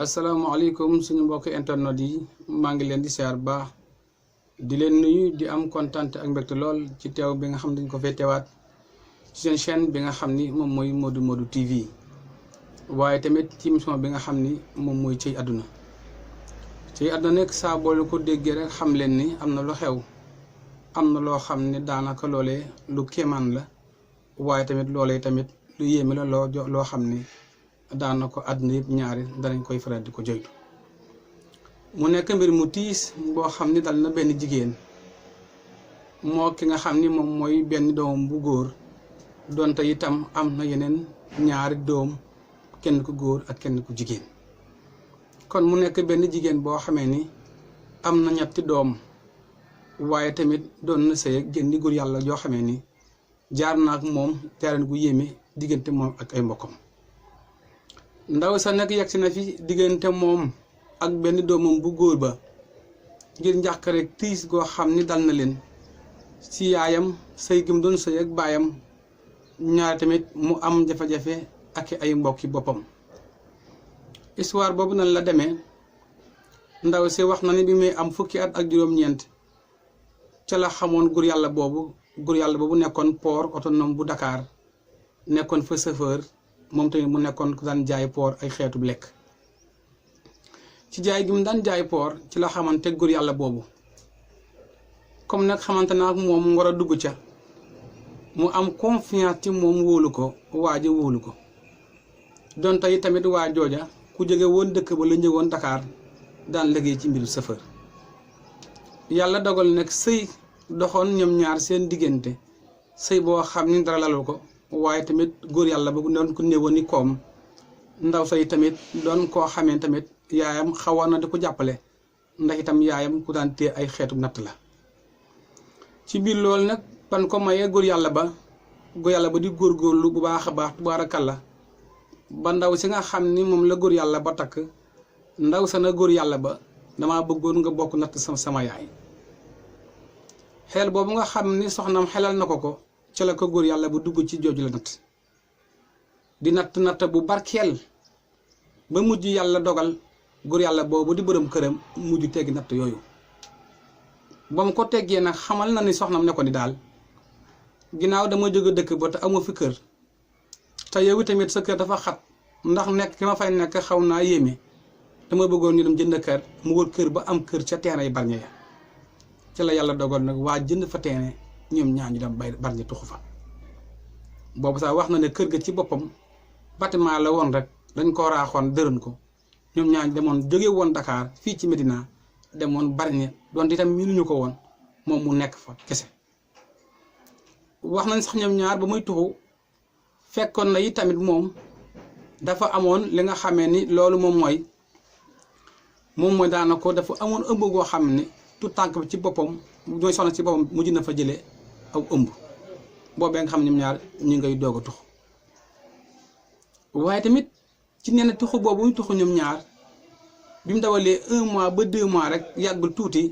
asalaamaaleykum suñu mbokk internet yi maa ngi leen di siyaar baax di leen nuyu di am kontaan ak mbégte lool ci teew bi nga xam ne dañ ko fay teewaat ci seen chaîne bi nga xam ni moom mooy Modou Modou TV waaye tamit ci émission bi nga xam ni moom mooy Cey Àdduna nekk saa boole ko déggee rek xam leen ni am na lu xew am na loo xam ne daanaka loolee lu kéemaan la waaye tamit loolee tamit lu yéeme la loo xam ni daanaka àdduna yëpp ñaari danañ koy faral di ko joytu mu nekk mbir mu tiis boo xam ni dal na benn jigéen moo ki nga xam ni moom mooy benn doom bu góor donte itam am na yeneen ñaari doom kenn ku góor ak kenn ku jigéen kon mu nekk benn jigéen boo xamee ni am na ñetti doom waaye tamit doon na sëy ak génn góor yàlla joo xamee ni jaar na ak moom terrain gu yéeme diggante moom ak ay mbokkam ndaw sa nag yegsi na fi diggante moom ak benn doomam bu góor ba ngir njàq rek tiis goo xam ni dal na leen ci yaayam sëy gi mu doon sëy ak baayam ñaar tamit mu am jafe-jafe ak ay mbokki boppam. histoire boobu nan la demee ndaw si wax na ni bi muy am fukki at ak juróom-ñeent ca la xamoon góor yàlla boobu nekkoon port autonome bu Dakar nekkoon fa chauffeur moom tamit mu nekkoon ku daan jaay port ay xeetu lekk ci jaay gi mu daan jaay port ci la xamante góor yàlla boobu comme nag xamante naa ak moom war a dugg ca mu am confiance ci moom wóolu ko waaja wóolu ko donte yi tamit waa jooja ku jóge woon dëkk ba la ñëwoon Dakar daan liggéey ci mbiru chauffeur yàlla dogal nag sëy doxoon ñoom ñaar seen diggante sëy boo xam ni dara lalu ko waaye tamit góor yàlla ba doon ko néewoon ni koom ndaw say tamit doon koo xamee tamit yaayam xawoon na di ko jàppale ndax itam yaayam ku daan téye ay xeetu natt la ci biir loolu nag ban ko mayee góor yàlla ba di góorgóorlu bu baax a baax tubaarakalla ba ndaw si nga xam ni moom la góor yàlla ba takk ndaw sa na góor yàlla ba dama bëggoon nga bokk natt sama yaay xel boobu nga xam ni soxnaam xelal na ko ca la ko góor yàlla bu dugg ci jooju la natt di natt bu barkeel ba mujj yàlla dogal góor yàlla boobu di bërëm këram mujj teggi natt yooyu ba mu ko teggee nag xamal na ni soxnam ne ko ni daal ginnaaw dama jóge dëkk ba te amoo fi kër te yow tamit sa kër dafa xat ndax nekk ki ma fay nekk xaw naa yéeme dama bëggoon ñu dem jënd kër mu wër kër ba am kër ca terrain yi Bargny ya ca la yàlla dogal nag waa jënd fa terrain ñoom ñaar ñu dem Bargny tuxu fa boobu sax wax na ne kër ga ci boppam bâtiment la woon rek dañ ko raaxoon dërën ko ñoom ñaar demoon jóge woon Dakar fii ci Medina demoon Bargny doon itam miinuñu ko woon moom mu nekk fa kese wax nañ sax ñoom ñaar ba muy tuxu fekkoon na yi tamit moom dafa amoon li nga xamee ni loolu moom mooy daanaka dafa amoon ëmb goo xam ne tout tànk bi ci boppam ñooy soxna ci boppam mujj na fa jëlee aw ëmb boobee nga xam ñoom ñaar ñu ngay doog a tux waaye tamit ci nee na tuxu boobu ñu tuxu ñoom ñaar bi mu dawalee 1 mois ba 2 mois rek yàggul tuuti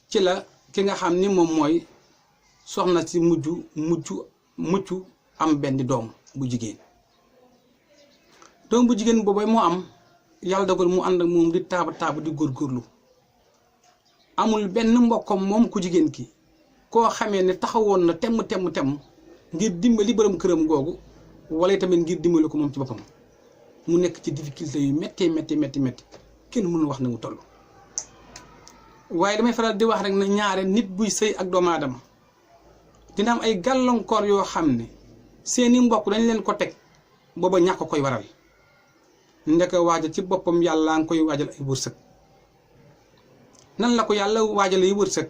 ci la ki nga xam ni moom mooy soxna si mucc am benn doom bu jigéen boobu moo am yàlla dogal mu ànd ak moom di taaba di góorgóorlu amul benn mbokkam moom ku jigéen ki koo xamee ne taxawoon na temm ngir dimbali borom këram googu wala tamit ngir dimbali ko moom ci boppam mu nekk ci difficulté yu métti kenn mënul wax na mu toll. waaye damay faral di wax rek na ñaare nit buy sëy ak doomu aadama dina am ay gàllankoor yoo xam ne seeni mbokk dañ leen ko teg booba ñàkk koy waral ndeke waaja ci boppam yàlla nga koy waajal ay wërsëg. nan la ko yàlla waajal ay wërsëg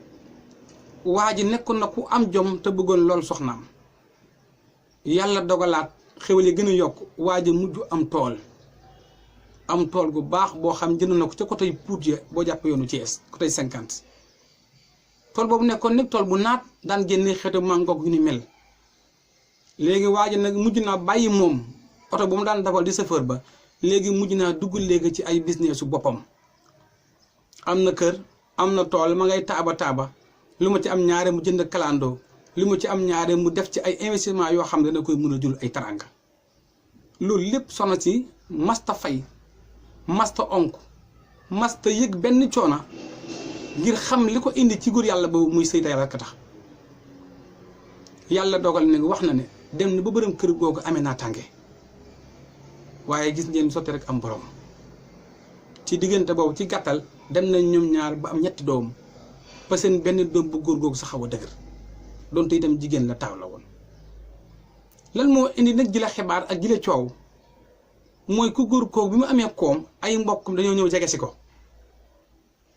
waa ji nekkoon na ku am jom te bëggoon lool soxnaam yàlla dogalaat xewal yi gën a yokk waa ji mujj am tool gu baax boo xam jënd na ko ca côté Pout ya boo jàpp yoonu Thiès côté 50 tool boobu nekkoon nag tool bu naat daan génne xeetu mangoog yu ni mel léegi waa ji nag mujj naa bàyyi moom oto bu mu daan dawal di chauffeur ba léegi mujj naa dugg léegi ci ay business su boppam am na kër am na tool ma ngay taaba lu ma ci am ñaare mu jënd kalandoo lu ma ci am ñaare mu def ci ay investissement yoo xam ne dana koy mën a jul ay taranga loolu lépp soxna si masta fay masta onk masta yëg benn coona ngir xam li ko indi ci góor yàlla boobu muy sëy te yàlla ka tax yàlla dogal ne wax na ne dem na ba bërëm kër googu amee naa tànge waaye gis ngeen sotti rek am borom ci diggante boobu ci gàttal dem nañ ñoom ñaar ba am ñetti doom ba seen benn doom bu góor googu sa xaw a dëgër doonte itam jigéen la taaw la woon. lan moo indi nag ji la xibaar ak ji la coow mooy ku góor kooku bi mu amee koom ay mbokkum dañoo ñëw jege si ko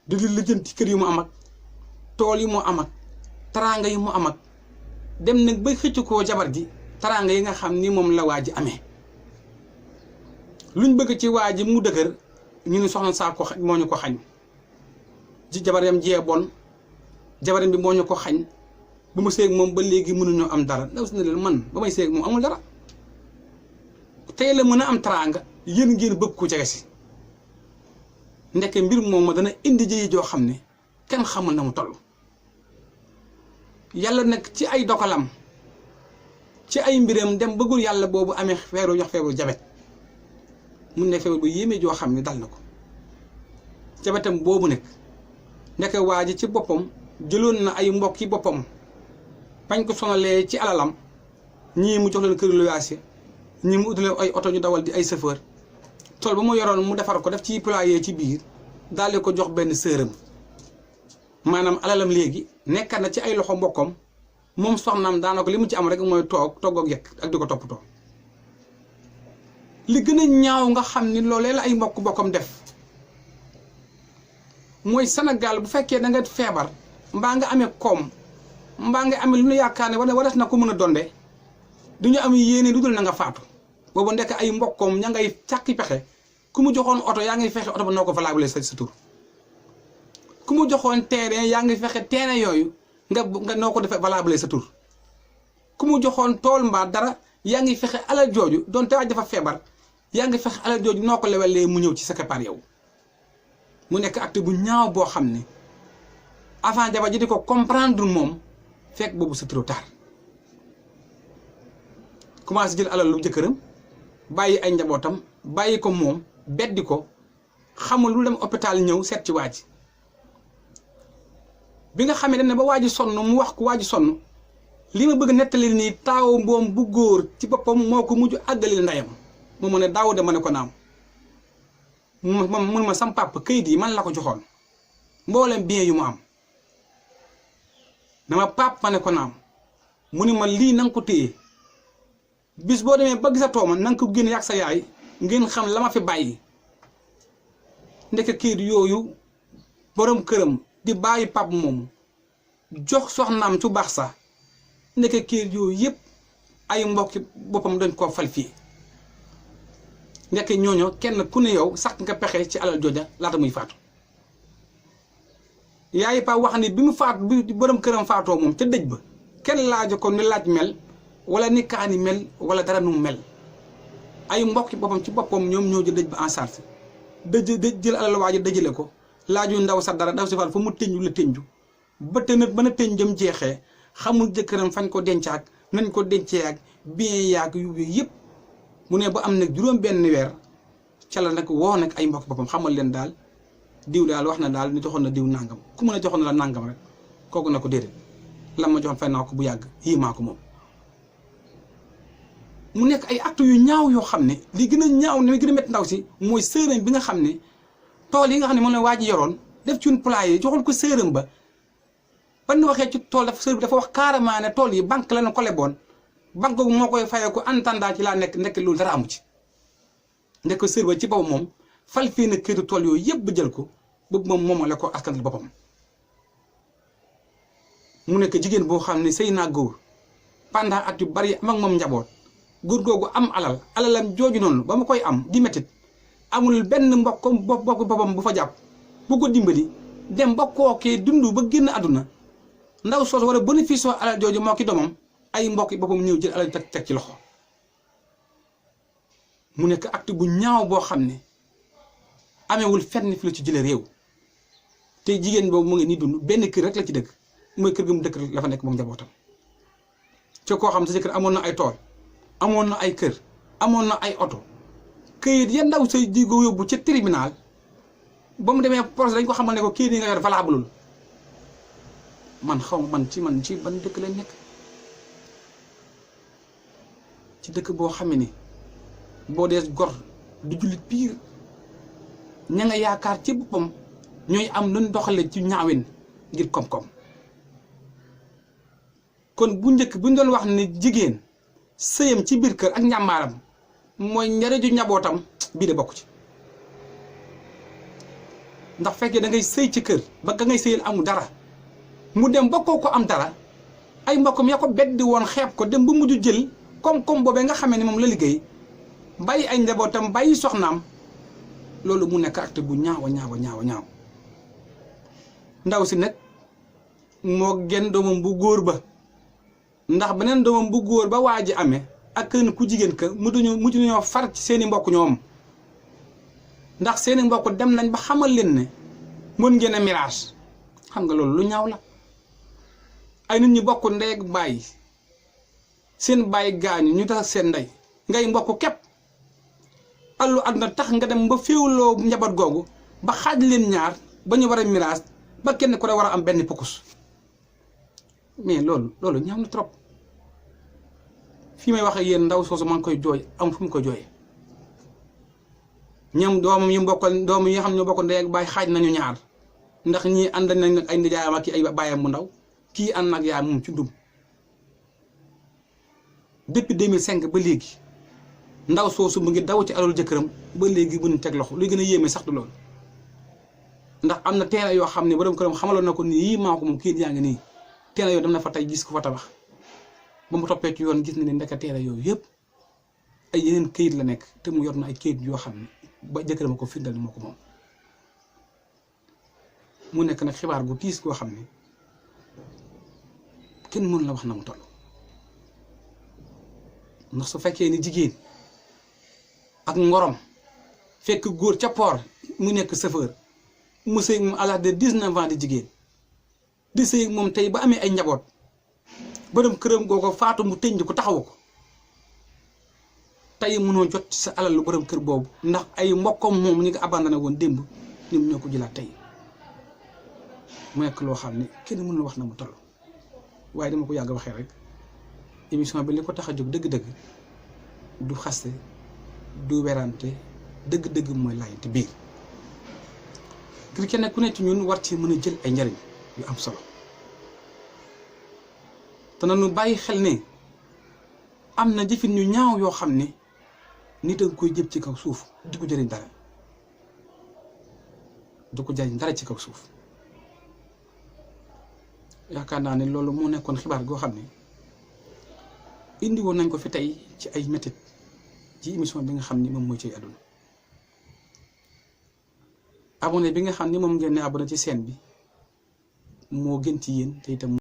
di lijjanti kër yu mu am ak tool yi mu am ak taraanga yi mu am ak dem nag ba xëcc koo jabar ji taraanga yi nga xam ni moom la waa ji amee luñ bëgg ci waa ji mu dëgër ñu ne soxna saa ko moo ñu ko xañ ci jabaram jee bon jabaram bi moo ñu ko xañ bu ma seeg moom ba léegi mënuñoo am dara ndaw si ne leen man ba may seeg moom amul dara tey la mën a am taraanga yéen ngeen bëgg ko jege si ndeke mbir moom ma dana indi jëye joo xam ne kenn xamul na mu toll yàlla nag ci ay dogalam ci ay mbiram dem bëggul yàlla boobu amee feeru jox feeru jabet mun ne feebar bu yéeme joo xam ne dal na ko jabetam boobu nag ndeke waa ji ci boppam jëloon na ay mbokki boppam bañ ko sonalee ci alalam ñii mu jox leen kër luyaase ñii mu utalee ay oto ñu dawal di ay chauffeur tool ba mu yoroon mu defar ko def ci poulailler ci biir daal di ko jox benn sëram maanaam alalam léegi nekkat na ci ay loxo mbokkam moom soxnaam daanaka li mu ci am rek mooy togg ak yekk ak di ko toppatoo li gën a ñaaw nga xam ni loolee la ay bokkam def mooy Sénégal bu fekkee da nga feebar mbaa nga amee koom mbaa nga amee lu ñu yaakaar ne waras na ko mën a donde du ñu am yéene lu dul na nga faatu boobu ndekk ay mbokkoom ña ngay càkki pexe ku mu joxoon oto yaa ngi fexe oto ba noo ko valable sa tur ku mu joxoon terrain yaa ngi fexe terrain yooyu nga noo ko defee valable sa tur ku mu joxoon tool mbaa dara yaa ngi fexe alal jooju donte waaj dafa feebar yaa ngi fexe alal jooju noo ko lewalee mu ñëw ci sa keppaar yow mu nekk acte bu ñaaw boo xam ne avant jabar ji di ko comprendre moom fekk boobu c'est trop tard commencé jël alal lu jëkkëram bàyyi ay njabootam bàyyi ko moom beddi ko xamul lu dem hôpital ñëw seet ci waa ji bi nga xamee ne ba waa ji sonn mu wax ko waa ji sonn li ma bëgg nettali nii taaw mboom bu góor ci boppam moo ko mujj àggalil ndeyam moom mu ne daaw de ma ne ko naam mun ma sam papa këyit yi man la ko joxoon mboolem bien yu mu am dama pap ma ne ko naam mu ni ma lii na nga ko téye bis boo demee ba gisatoo ma na nga ko génne yàgg sa yaay ngeen xam la ma fi bàyyi ndeke këyit yooyu borom këram di bàyyi pap moomu jox soxnaam su baax sax ndeke këyit yooyu yëpp ay mbokki boppam dañ koo fal fii ndeke ñooñu kenn ku ne yow sax nga pexe ci alal jooja laata muy faatu yaay pa wax ni bi mu faatu bi borom këram faatoo moom ca dëj ba kenn laaju ko ni laaj mel wala ni kaani mel wala dara nu mel ay mbokki boppam ci boppam ñoom ñoo jël dëj ba en charge jël alal waa ji dëjale ko laaju ndaw sa dara ndaw si faat fa mu tënju la tënju ba tënat ba na tënjam jeexee xamul jëkkëram fañ ko dencaak nañ ko dencee ak bien yaag yu yëpp mu ne ba am nag juróom benn weer ca la nag woo nag ay mbokki boppam xamal leen daal diw daal wax na daal ni joxoon na diw nangam ku mën a joxoon na la nangam rek kooku na ko déedéet lam ma joxoon fay naa ko bu yàgg yii maa ko moom mu nekk ay actes yu ñaaw yoo xam ne li gën a ñaaw ne gën a métti ndaw si mooy sërëm bi nga xam ne tool yi nga xam ne moom la waa ji yoroon def ci un poulailler joxoon ko sërëm ba ban waxee ci tool dafa sër bi dafa wax carrément ne tool yi banque la na ko leboon banque googu moo koy fayee ko en attendant ci laa nekk loolu dara amu ci ndek sër ba ci boobu moom fal fii na këyitu tool yooyu yëpp ba jël ko bëgg moom moomale ko askan boppam mu nekk jigéen boo xam ne sëy naa góor pendant at yu bari am ak moom njaboot góor googu am alalam jooju noonu ba mu koy am di métit amul benn mbokk boppam bu fa jàpp bu ko dimbali dem ba kookee dund ba génn àdduna ndaw soos war a bénéfice alal jooju moo ki doomam ay mbokk boppam ñëw jël alal teg ci loxo mu nekk acte bu ñaaw boo xam ne amewul fenn fi la ci jëlee réew te jigéen boobu mu ngi nii dund benn kër rek la ci dëkk mooy kër gi mu dëkk la fa nekk moom njabootam ci koo xam sa jëkkër amoon na ay tool amoon na ay kër amoon na ay oto këyit ya ndaw say di ko yóbbu ci tribunal ba mu demee procès dañ ko xamal ne ko këyit yi nga yor valableul man xaw ma man ci ban dëkk lañ nekk ci dëkk boo xam ne boo dee gor du jullit piir ña nga yaakaar ci boppam ñooy am luñ doxale ci ñaawin ngir koom-koom kon bu njëkk buñ doon wax ne jigéen sëyam ci biir kër ak njàmbaaram mooy njariñu njabootam bii de bokk ci ndax fekkee da ngay sëy ci kër ba nga ngay sëyal amul dara mu dem ba kooku am dara ay mbokkam ya ko beddi woon xeeb ko dem ba mujj jël koom-koom boobee nga xamee ne moom la liggéey bàyyi ay njabootam bàyyi soxnaam loolu mu nekk acte bu ñaaw ndaw si nag moo genn doomam bu góor ba ndax beneen doomam bu góor ba waa ji amee ak kenn ku jigéen ka mujj nañoo far ci seeni mbokk ñoom ndax seeni mbokk dem nañ ba xamal leen ne mën ngeen a miraas xam nga loolu lu ñaaw la ay nit ñi bokk ndey ak baay seen baay gaañu ñu tax seen ndey ngay mbokk képp allu àdduna tax nga dem ba féewloo njaboot googu ba xaaj leen ñaar ba ñu war a miraas ba kenn ku ne war a am benn pukus mais loolu ñaaw na trop fii may wax ak yéen ndaw soosu maa ngi koy jooy am fu mu ko jooyee ñoom doomam yi mbokkal doom yi xam ne bokk ndey ak baay xaaj nañu ñaar ndax ñii ànd nañ nag ay ndijaayam ak ay baayam mu ndaw kii ànd nag yaay moom ci dum depuis 2005 ba léegi ndaw soosu mu ngi daw ci alal jëkkëram ba léegi bu ñu teg loxo luy gën a yéeme sax du loolu ndax am na terrain yoo xam ne borom këram xamaloon na ko nii yii maa ko moom kii yaa ngi nii terrain yoo dem na fa tey gis ko fa tabax ba mu toppee ci yoon gis na ne ndeka terrain yooyu yëpp ay yeneen këyit la nekk te mu yor na ay këyit yoo xam ne ba jëkkëram ko firndal moo ko moom mu nekk nag xibaar gu tiis goo xam ne kenn mënu la wax na mu toll ndax su fekkee ni jigéen ak ngorom fekk góor ca port mu nekk chauffeur mu sëy moom à l'âge de 19 ans di jigéen di sëy moom tey ba amee ay njaboot borom këram googu faatu mu tënj ko taxawu ko tey mënoo jot ci sa alal lu borom kër boobu ndax ay mbokkam moom ñi nga abandonné woon démb ñoom ñoo ko jëlaat tey mu nekk loo xam ne kenn mënul wax na mu toll waaye dama ko yàgg waxee rek émission bi li ko tax a jóg dëgg-dëgg du xaste du werante dëgg-dëgg mooy laayante biir ngir kenn ku ne ci ñun war ci mën a jël ay njariñ yu am solo te nañu bàyyi xel ne am na jëfin ñu ñaaw yoo xam ne nit a koy jëf ci kaw suuf du ko jëriñ dara du ko jëriñ dara ci kaw suuf yaakaar naa ne loolu moo nekkoon xibaar goo xam ne indi woon nañ ko fi tey ci ay métit ci émission bi nga xam ni moom mooy ci àdduna abonné bi nga xam ni moom ngeen ne abonné ci chaîne bi moo gën ci yéen te itam